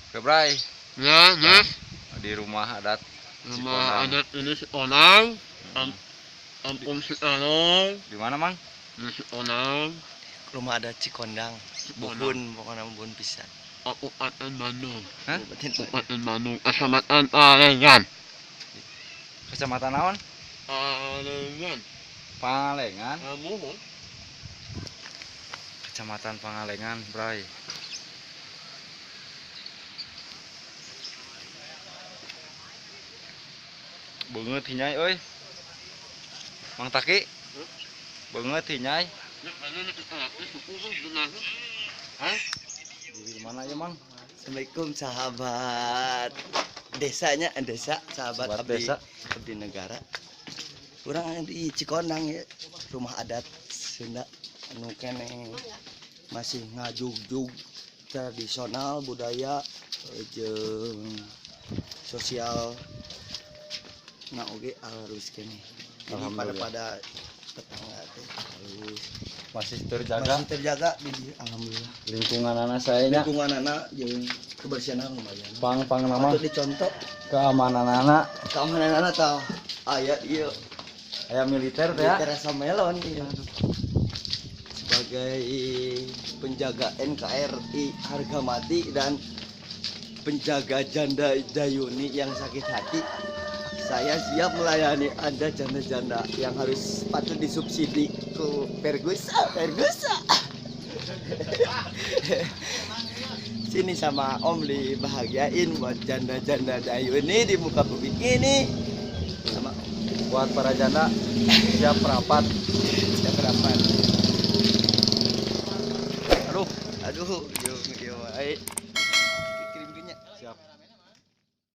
Febrai, Ya, ya. di rumah adat Nama Cikonang. adat ini si Onang, Hmm. Ampung si Anong, Di mana, Mang? ini si Onang, Rumah adat Cikondang, Cikondang. pokoknya bun pisan. Kabupaten Bandung, Hah? Kabupaten Bandung, Kecamatan Palengan. Kecamatan naon? Palengan, Pangalengan. kamu? Kecamatan Pangalengan, Bray. Beungeut hinyai euy. Mang Taki. Beungeut hinyai. Di mana ya, Mang? Assalamualaikum sahabat desanya, desa sahabat Sahabat abdi, desa. abdi negara. Kurang di Cikondang ya, rumah adat Sunda anu keneh masih ngajugjug tradisional budaya jeung sosial na oge halus keneh. Jadi Alhamdulillah. pada tetangga teh halus. Masih terjaga Masih terjaga di alhamdulillah. lingkungan anak saya nya. Lingkungan anak jeung kebersihan lumayan. Pang nama Patut dicontoh keamanan anak. keamanan anak tahu ayat iya Aya militer teh ya. terasa melon iya. Sebagai penjaga NKRI harga mati dan penjaga janda Dayuni yang sakit hati, saya siap melayani Anda janda-janda yang harus patut disubsidi ke Pergusa. Sini sama Om dibahagiain buat janda-janda Dayuni di muka bumi ini. Sama Buat para janda siap rapat. siap rapat. Aduh, Aduh, yo, ayo.